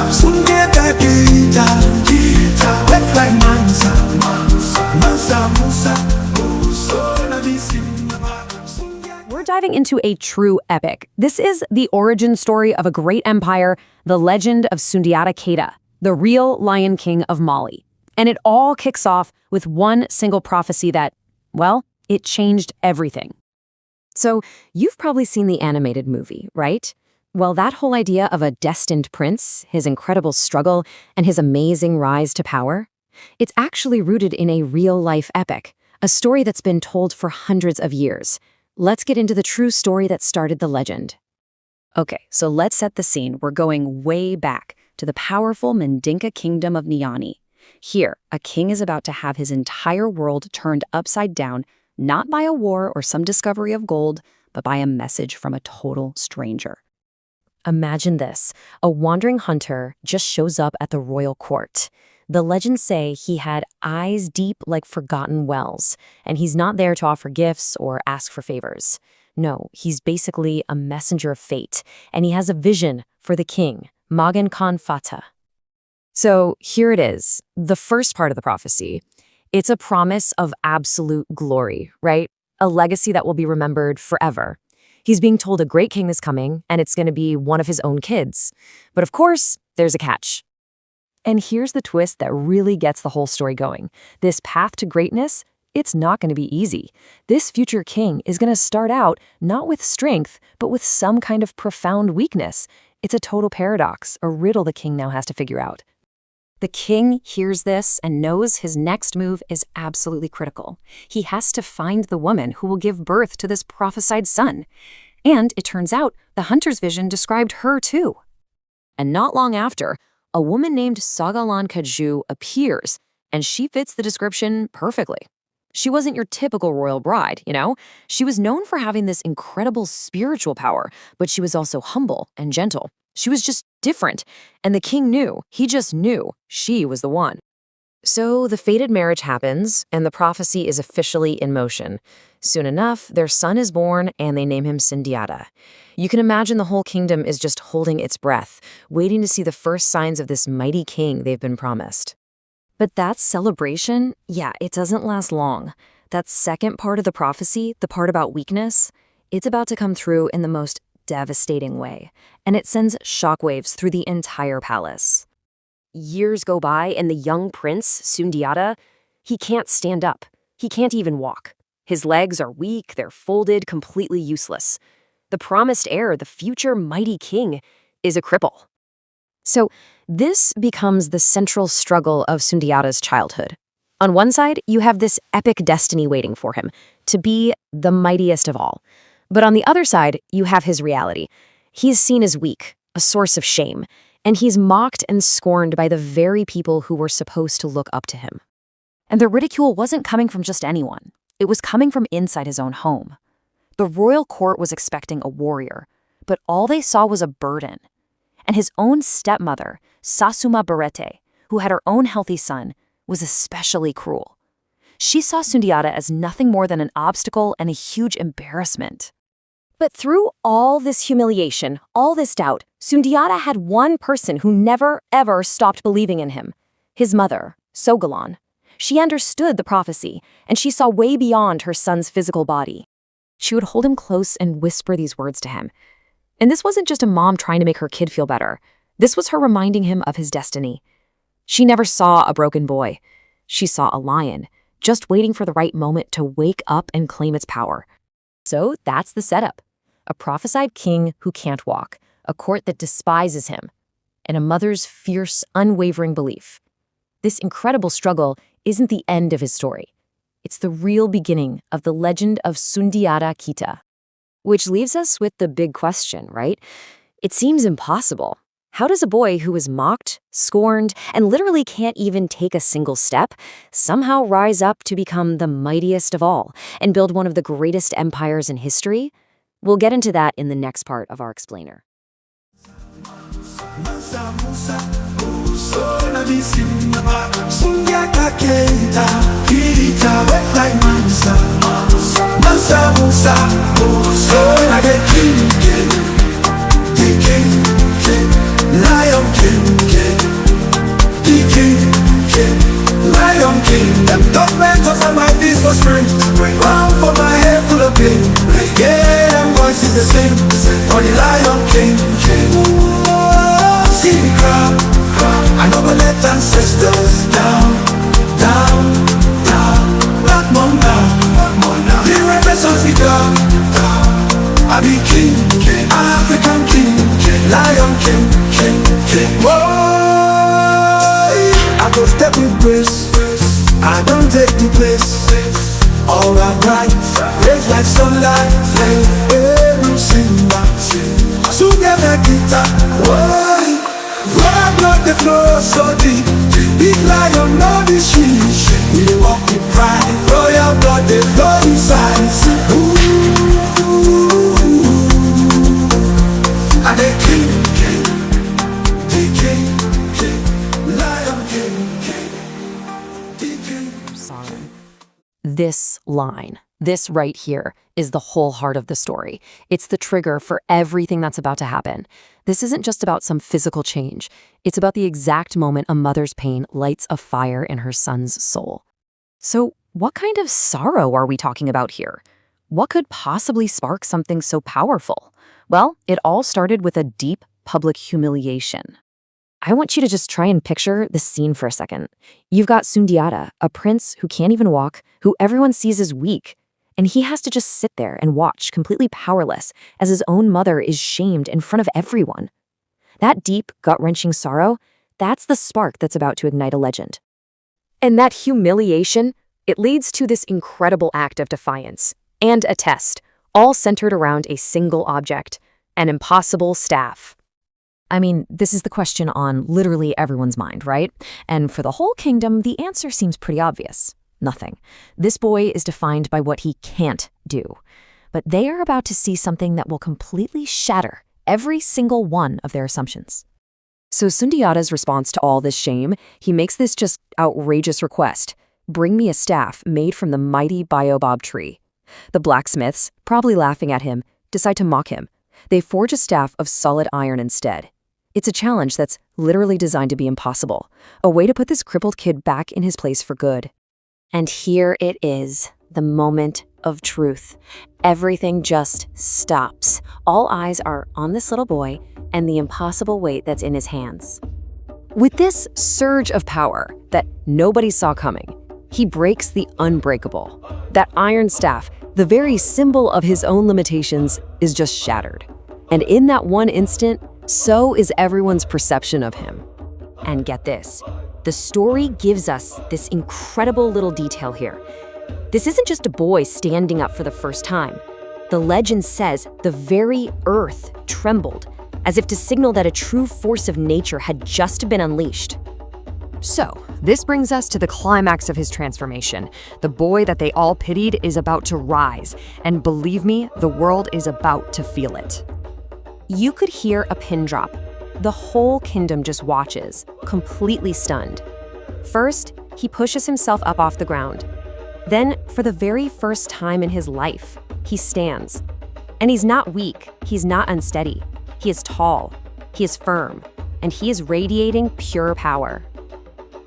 Sundiata Keita, wet like mansa, mansa, musa, muso, la visima. We're diving into a true epic. This is the origin story of a great empire, the legend of Sundiata Keita, the real Lion King of Mali. And it all kicks off with one single prophecy that, well, it changed everything. So, you've probably seen the animated movie, right? Well, that whole idea of a destined prince, his incredible struggle, and his amazing rise to power, it's actually rooted in a real-life epic, a story that's been told for hundreds of years. Let's get into the true story that started the legend. Okay, so let's set the scene. We're going way back to the powerful Mandinka kingdom of Niani. Here, a king is about to have his entire world turned upside down, not by a war or some discovery of gold, but by a message from a total stranger. Imagine this. A wandering hunter just shows up at the royal court. The legends say he had eyes deep like forgotten wells, and he's not there to offer gifts or ask for favors. No, he's basically a messenger of fate, and he has a vision for the king, Magan Khan Fata. So here it is, the first part of the prophecy. It's a promise of absolute glory, right? A legacy that will be remembered forever. He's being told a great king is coming, and it's going to be one of his own kids. But of course, there's a catch. And here's the twist that really gets the whole story going. This path to greatness, it's not going to be easy. This future king is going to start out not with strength, but with some kind of profound weakness. It's a total paradox, a riddle the king now has to figure out. The king hears this and knows his next move is absolutely critical. He has to find the woman who will give birth to this prophesied son. And it turns out the hunter's vision described her too. And not long after, a woman named Sagalan Kaju appears, and she fits the description perfectly. She wasn't your typical royal bride, you know? She was known for having this incredible spiritual power, but she was also humble and gentle. She was just different, and the king knew, he just knew, she was the one. So the fated marriage happens, and the prophecy is officially in motion. Soon enough, their son is born, and they name him Sundiata. You can imagine the whole kingdom is just holding its breath, waiting to see the first signs of this mighty king they've been promised. But that celebration, yeah, it doesn't last long. That second part of the prophecy, the part about weakness, it's about to come through in the most devastating way, and it sends shockwaves through the entire palace. Years go by, and the young prince, Sundiata, he can't stand up. He can't even walk. His legs are weak, they're folded, completely useless. The promised heir, the future mighty king, is a cripple. So this becomes the central struggle of Sundiata's childhood. On one side, you have this epic destiny waiting for him, to be the mightiest of all. But on the other side, you have his reality. He is seen as weak, a source of shame, and he's mocked and scorned by the very people who were supposed to look up to him. And the ridicule wasn't coming from just anyone. It was coming from inside his own home. The royal court was expecting a warrior, but all they saw was a burden. And his own stepmother, Sasuma Barete, who had her own healthy son, was especially cruel. She saw Sundiata as nothing more than an obstacle and a huge embarrassment. But through all this humiliation, all this doubt, Sundiata had one person who never, ever stopped believing in him. His mother, Sagalan. She understood the prophecy, and she saw way beyond her son's physical body. She would hold him close and whisper these words to him. And this wasn't just a mom trying to make her kid feel better. This was her reminding him of his destiny. She never saw a broken boy. She saw a lion, just waiting for the right moment to wake up and claim its power. So that's the setup. A prophesied king who can't walk, a court that despises him, and a mother's fierce, unwavering belief. This incredible struggle isn't the end of his story. It's the real beginning of the legend of Sundiata Keita. Which leaves us with the big question, right? It seems impossible. How does a boy who is mocked, scorned, and literally can't even take a single step somehow rise up to become the mightiest of all and build one of the greatest empires in history? We'll get into that in the next part of our explainer. Musa, Musa, uso na bisimba. Sundiata Keita, Keita, wet like Mansa. Mansa, Musa, uso na the king, the king, Lion King, the king, Lion King. Them tormentors on my feet for spring, round for my head full of pain. Yeah, them voices the same for the Lion King. See me cry, I never let ancestors down, down, down. Not more now, the renaissance begun. I be king, African king, Lion King. Whoa, I go step with grace, I don't take the place. All I bright, raise like sunlight, Simba, Sundiata Keita. Whoa, I block the floor so deep, big lion on the street. We dey walk with pride, royal blood they flow inside. Ooh, and the king, the king, Lion King, the king. This line, this right here, is the whole heart of the story. It's the trigger for everything that's about to happen. This isn't just about some physical change. It's about the exact moment a mother's pain lights a fire in her son's soul. So, what kind of sorrow are we talking about here? What could possibly spark something so powerful? Well, it all started with a deep public humiliation. I want you to just try and picture the scene for a second. You've got Sundiata, a prince who can't even walk, who everyone sees as weak, and he has to just sit there and watch, completely powerless, as his own mother is shamed in front of everyone. That deep, gut-wrenching sorrow, that's the spark that's about to ignite a legend. And that humiliation, it leads to this incredible act of defiance and a test, all centered around a single object, an impossible staff. I mean, this is the question on literally everyone's mind, right? And for the whole kingdom, the answer seems pretty obvious. Nothing. This boy is defined by what he can't do. But they are about to see something that will completely shatter every single one of their assumptions. So Sundiata's response to all this shame, he makes this just outrageous request. Bring me a staff made from the mighty baobab tree. The blacksmiths, probably laughing at him, decide to mock him. They forge a staff of solid iron instead. It's a challenge that's literally designed to be impossible, a way to put this crippled kid back in his place for good. And here it is, the moment of truth. Everything just stops. All eyes are on this little boy and the impossible weight that's in his hands. With this surge of power that nobody saw coming, he breaks the unbreakable. That iron staff, the very symbol of his own limitations, is just shattered. And in that one instant, so is everyone's perception of him. And get this, the story gives us this incredible little detail here. This isn't just a boy standing up for the first time. The legend says the very earth trembled, as if to signal that a true force of nature had just been unleashed. So, this brings us to the climax of his transformation. The boy that they all pitied is about to rise, and believe me, the world is about to feel it. You could hear a pin drop. The whole kingdom just watches, completely stunned. First, he pushes himself up off the ground. Then, for the very first time in his life, he stands. And he's not weak, he's not unsteady. He is tall, he is firm, and he is radiating pure power.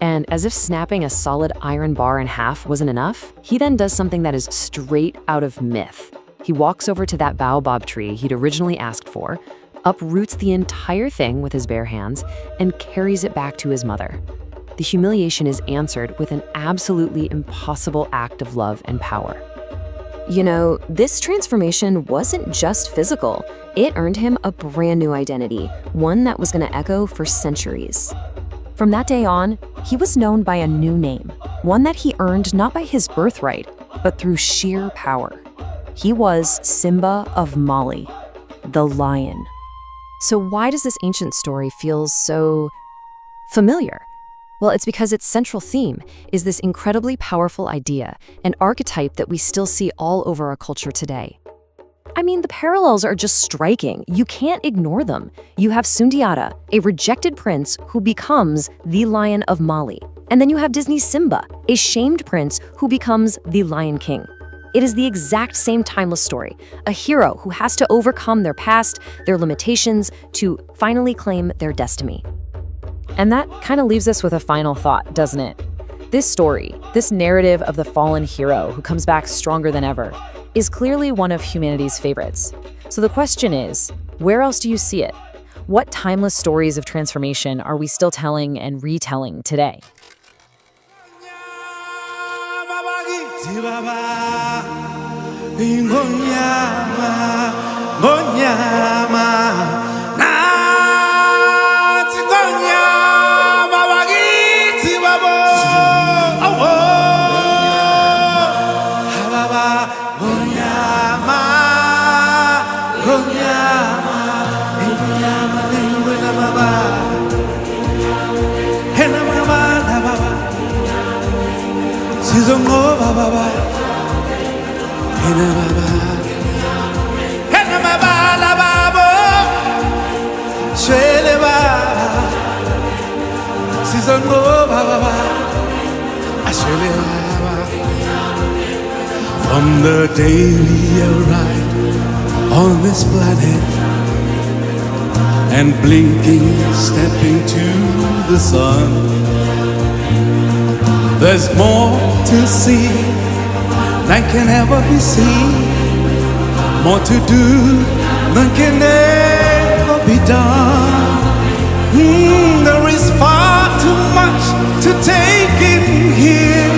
And as if snapping a solid iron bar in half wasn't enough, he then does something that is straight out of myth. He walks over to that baobab tree he'd originally asked for, uproots the entire thing with his bare hands, and carries it back to his mother. The humiliation is answered with an absolutely impossible act of love and power. You know, this transformation wasn't just physical. It earned him a brand new identity, one that was going to echo for centuries. From that day on, he was known by a new name, one that he earned not by his birthright, but through sheer power. He was Simba of Mali, the lion. So why does this ancient story feel so familiar? Well, it's because its central theme is this incredibly powerful idea, an archetype that we still see all over our culture today. I mean, the parallels are just striking. You can't ignore them. You have Sundiata, a rejected prince who becomes the Lion of Mali. And then you have Disney's Simba, a shamed prince who becomes the Lion King. It is the exact same timeless story, a hero who has to overcome their past, their limitations, to finally claim their destiny. And that kind of leaves us with a final thought, doesn't it? This story, this narrative of the fallen hero who comes back stronger than ever, is clearly one of humanity's favorites. So the question is, where else do you see it? What timeless stories of transformation are we still telling and retelling today? From the day we arrived on this planet and blinking, stepping to the sun, there's more to see than can ever be seen, more to do than can ever be done. There is far too much to take in here,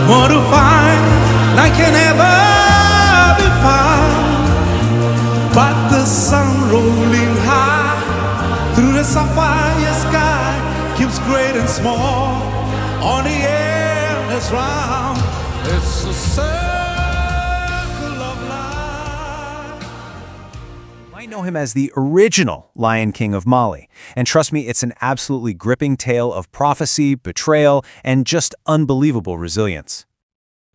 more to find than can ever be found. But the sun rolling high through the sapphire sky keeps great and small on the air that's round. It's a circle of life. You might know him as the original Lion King of Mali. And trust me, it's an absolutely gripping tale of prophecy, betrayal, and just unbelievable resilience.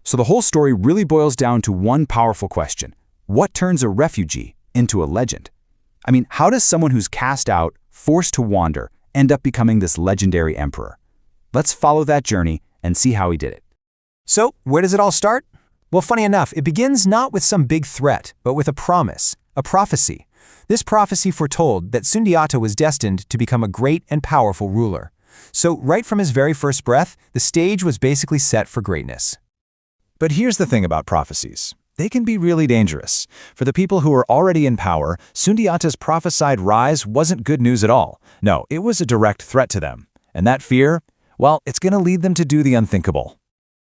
So the whole story really boils down to one powerful question. What turns a refugee into a legend? I mean, how does someone who's cast out, forced to wander, end up becoming this legendary emperor? Let's follow that journey and see how he did it. So, where does it all start? Well, funny enough, it begins not with some big threat, but with a promise, a prophecy. This prophecy foretold that Sundiata was destined to become a great and powerful ruler. So, right from his very first breath, the stage was basically set for greatness. But here's the thing about prophecies. They can be really dangerous. For the people who were already in power, Sundiata's prophesied rise wasn't good news at all. No, it was a direct threat to them. And that fear, well, it's going to lead them to do the unthinkable.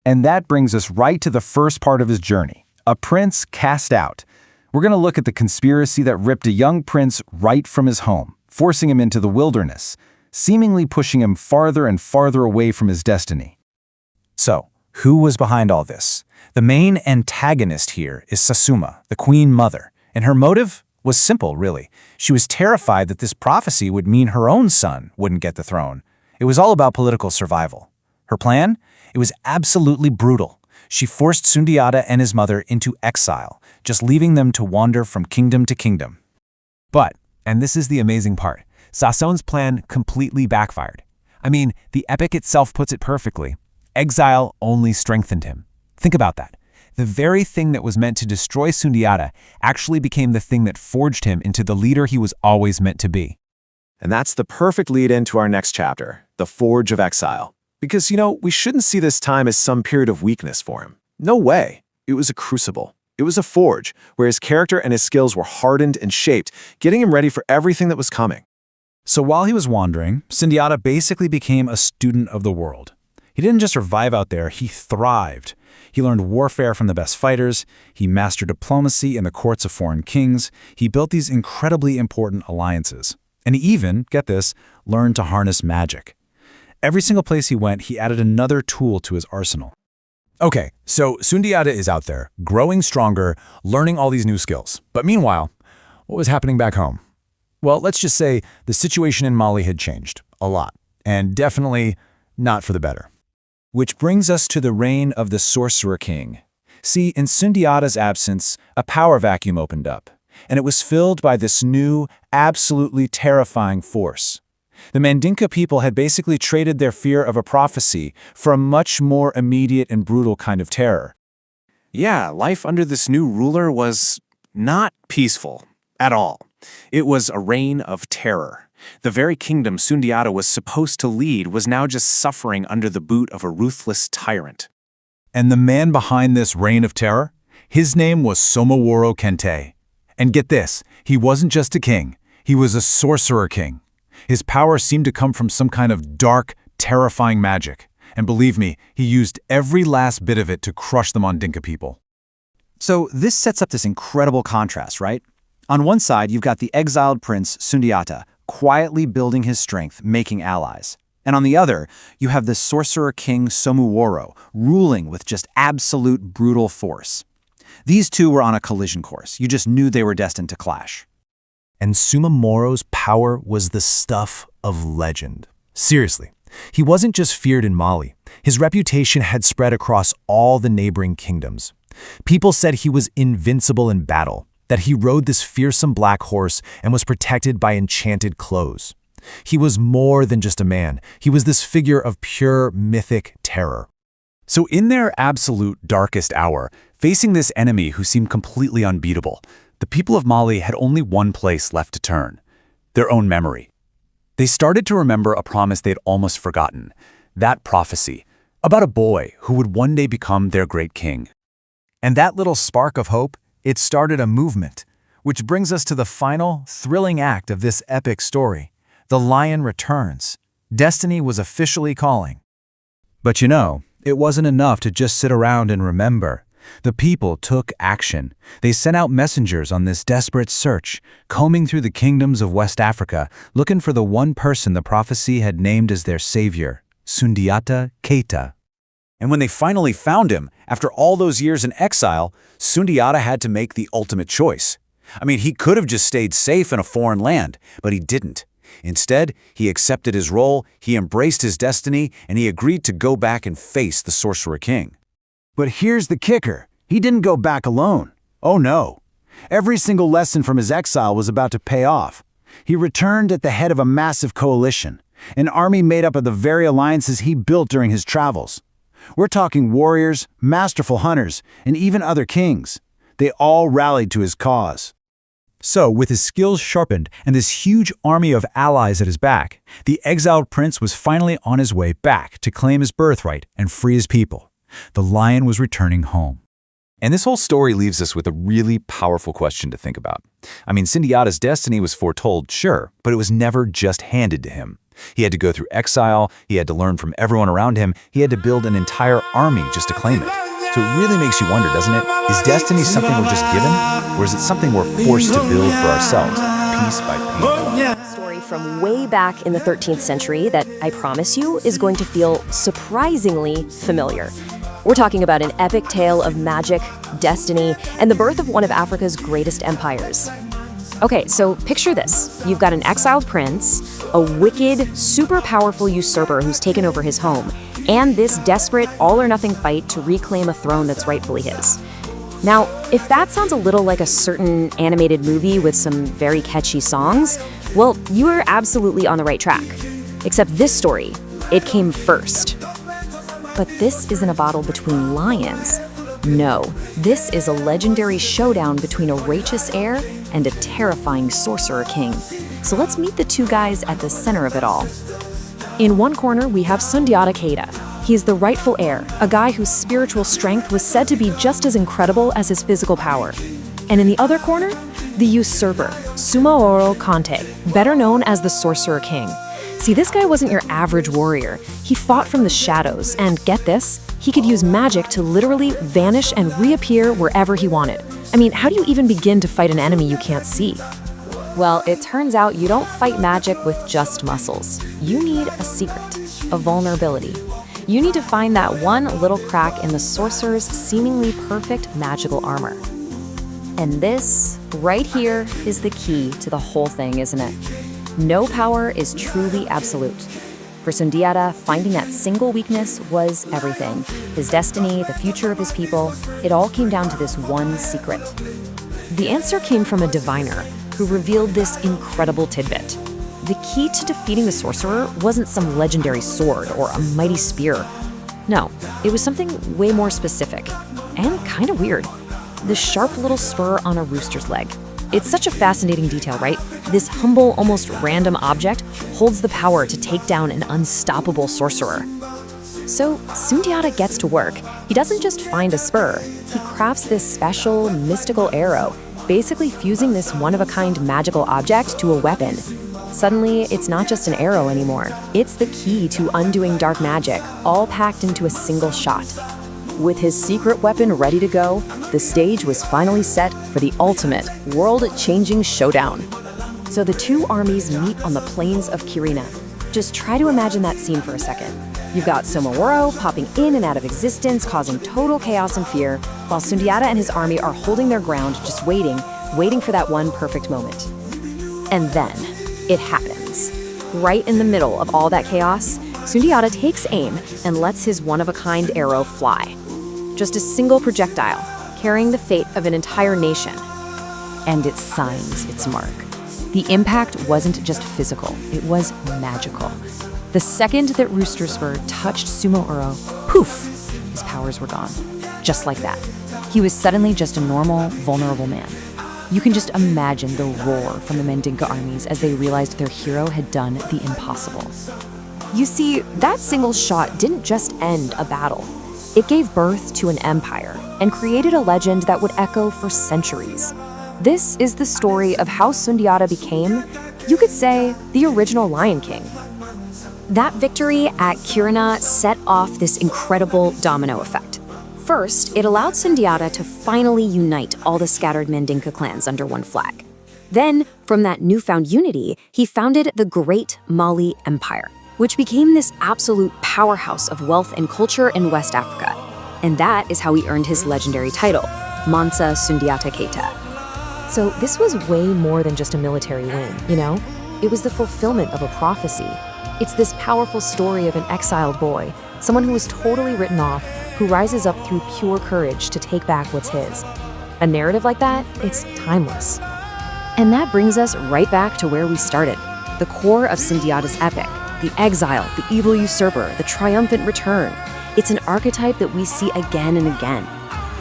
And that brings us right to the first part of his journey, a prince cast out. We're going to look at the conspiracy that ripped a young prince right from his home, forcing him into the wilderness, seemingly pushing him farther and farther away from his destiny. So, who was behind all this? The main antagonist here is Sasuma, the Queen Mother, and her motive was simple, really. She was terrified that this prophecy would mean her own son wouldn't get the throne. It was all about political survival. Her plan? It was absolutely brutal. She forced Sundiata and his mother into exile, just leaving them to wander from kingdom to kingdom. But, and this is the amazing part, Sasson's plan completely backfired. I mean, the epic itself puts it perfectly. Exile only strengthened him. Think about that. The very thing that was meant to destroy Sundiata actually became the thing that forged him into the leader he was always meant to be. And that's the perfect lead into our next chapter, the Forge of Exile. Because, we shouldn't see this time as some period of weakness for him. No way. It was a crucible. It was a forge, where his character and his skills were hardened and shaped, getting him ready for everything that was coming. So while he was wandering, Sundiata basically became a student of the world. He didn't just survive out there, he thrived. He learned warfare from the best fighters, he mastered diplomacy in the courts of foreign kings, he built these incredibly important alliances. And he even, get this, learned to harness magic. Every single place he went, he added another tool to his arsenal. Okay, so Sundiata is out there, growing stronger, learning all these new skills. But meanwhile, what was happening back home? Well, let's just say the situation in Mali had changed a lot, and definitely not for the better. Which brings us to the reign of the Sorcerer King. See, in Sundiata's absence, a power vacuum opened up, and it was filled by this new, absolutely terrifying force. The Mandinka people had basically traded their fear of a prophecy for a much more immediate and brutal kind of terror. Yeah, life under this new ruler was not peaceful at all. It was a reign of terror. The very kingdom Sundiata was supposed to lead was now just suffering under the boot of a ruthless tyrant. And the man behind this reign of terror? His name was Somoworo Kente. And get this, he wasn't just a king, he was a sorcerer king. His power seemed to come from some kind of dark, terrifying magic. And believe me, he used every last bit of it to crush the Mandinka people. So this sets up this incredible contrast, right? On one side, you've got the exiled prince Sundiata, quietly building his strength, making allies. And on the other, you have the sorcerer king Somoworo, ruling with just absolute brutal force. These two were on a collision course. You just knew they were destined to clash. And Somoworo's power was the stuff of legend. Seriously, he wasn't just feared in Mali. His reputation had spread across all the neighboring kingdoms. People said he was invincible in battle, that he rode this fearsome black horse and was protected by enchanted clothes. He was more than just a man. He was this figure of pure mythic terror. So in their absolute darkest hour, facing this enemy who seemed completely unbeatable, the people of Mali had only one place left to turn: their own memory. They started to remember a promise they'd almost forgotten, that prophecy about a boy who would one day become their great king. And that little spark of hope, it started a movement, which brings us to the final, thrilling act of this epic story. The lion returns. Destiny was officially calling. But you know, it wasn't enough to just sit around and remember. The people took action. They sent out messengers on this desperate search, combing through the kingdoms of West Africa, looking for the one person the prophecy had named as their savior, Sundiata Keita. And when they finally found him, after all those years in exile, Sundiata had to make the ultimate choice. I mean, he could have just stayed safe in a foreign land, but he didn't. Instead, he accepted his role, he embraced his destiny, and he agreed to go back and face the Sorcerer King. But here's the kicker. He didn't go back alone. Oh no. Every single lesson from his exile was about to pay off. He returned at the head of a massive coalition, an army made up of the very alliances he built during his travels. We're talking warriors, masterful hunters, and even other kings. They all rallied to his cause. So, with his skills sharpened and this huge army of allies at his back, the exiled prince was finally on his way back to claim his birthright and free his people. The lion was returning home. And this whole story leaves us with a really powerful question to think about. I mean, Sundiata's destiny was foretold, sure, but it was never just handed to him. He had to go through exile, he had to learn from everyone around him, he had to build an entire army just to claim it. So it really makes you wonder, doesn't it? Is destiny something we're just given, or is it something we're forced to build for ourselves, piece by piece? Story from way back in the 13th century that, I promise you, is going to feel surprisingly familiar. We're talking about an epic tale of magic, destiny, and the birth of one of Africa's greatest empires. Okay, so picture this. You've got an exiled prince, a wicked, super powerful usurper who's taken over his home, and this desperate all-or-nothing fight to reclaim a throne that's rightfully his. Now, if that sounds a little like a certain animated movie with some very catchy songs, well, you are absolutely on the right track. Except this story, it came first. But this isn't a battle between lions. No, this is a legendary showdown between a righteous heir and a terrifying sorcerer king. So let's meet the two guys at the center of it all. In one corner, we have Sundiata Keita. He's the rightful heir, a guy whose spiritual strength was said to be just as incredible as his physical power. And in the other corner, the usurper, Somoworo Kante, better known as the Sorcerer King. See, this guy wasn't your average warrior. He fought from the shadows, and get this, he could use magic to literally vanish and reappear wherever he wanted. I mean, how do you even begin to fight an enemy you can't see? Well, it turns out you don't fight magic with just muscles. You need a secret, a vulnerability. You need to find that one little crack in the sorcerer's seemingly perfect magical armor. And this, right here, is the key to the whole thing, isn't it? No power is truly absolute. For Sundiata, finding that single weakness was everything. His destiny, the future of his people, it all came down to this one secret. The answer came from a diviner who revealed this incredible tidbit. The key to defeating the sorcerer wasn't some legendary sword or a mighty spear. No, it was something way more specific and kind of weird. The sharp little spur on a rooster's leg. It's such a fascinating detail, right? This humble, almost random object holds the power to take down an unstoppable sorcerer. So Sundiata gets to work. He doesn't just find a spur. He crafts this special, mystical arrow, basically fusing this one-of-a-kind magical object to a weapon. Suddenly, it's not just an arrow anymore. It's the key to undoing dark magic, all packed into a single shot. With his secret weapon ready to go, the stage was finally set for the ultimate, world-changing showdown. So the two armies meet on the plains of Kirina. Just try to imagine that scene for a second. You've got Somaworo popping in and out of existence, causing total chaos and fear, while Sundiata and his army are holding their ground, just waiting for that one perfect moment. And then, it happens. Right in the middle of all that chaos, Sundiata takes aim and lets his one-of-a-kind arrow fly. Just a single projectile, carrying the fate of an entire nation. And it signs its mark. The impact wasn't just physical, it was magical. The second that Rooster Spur touched Sumo Uro, poof, his powers were gone. Just like that. He was suddenly just a normal, vulnerable man. You can just imagine the roar from the Mandinka armies as they realized their hero had done the impossible. You see, that single shot didn't just end a battle. It gave birth to an empire and created a legend that would echo for centuries. This is the story of how Sundiata became, you could say, the original Lion King. That victory at Kirina set off this incredible domino effect. First, it allowed Sundiata to finally unite all the scattered Mandinka clans under one flag. Then, from that newfound unity, he founded the Great Mali Empire, which became this absolute powerhouse of wealth and culture in West Africa. And that is how he earned his legendary title, Mansa Sundiata Keita. So this was way more than just a military win, you know? It was the fulfillment of a prophecy. It's this powerful story of an exiled boy, someone who was totally written off, who rises up through pure courage to take back what's his. A narrative like that, it's timeless. And that brings us right back to where we started, the core of Sundiata's epic, the exile, the evil usurper, the triumphant return. It's an archetype that we see again and again.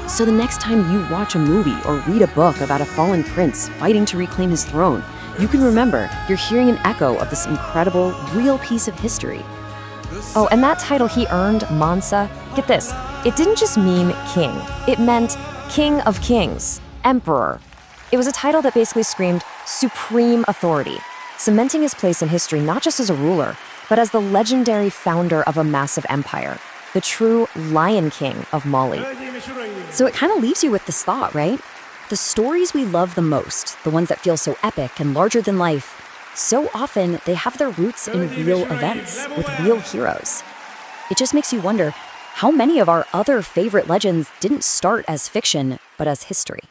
So the next time you watch a movie or read a book about a fallen prince fighting to reclaim his throne, you can remember you're hearing an echo of this incredible, real piece of history. Oh, and that title he earned, Mansa, get this, it didn't just mean king. It meant king of kings, emperor. It was a title that basically screamed supreme authority, cementing his place in history not just as a ruler, but as the legendary founder of a massive empire, the true Lion King of Mali. So it kind of leaves you with this thought, right? The stories we love the most, the ones that feel so epic and larger than life, so often they have their roots in real events with real heroes. It just makes you wonder how many of our other favorite legends didn't start as fiction, but as history.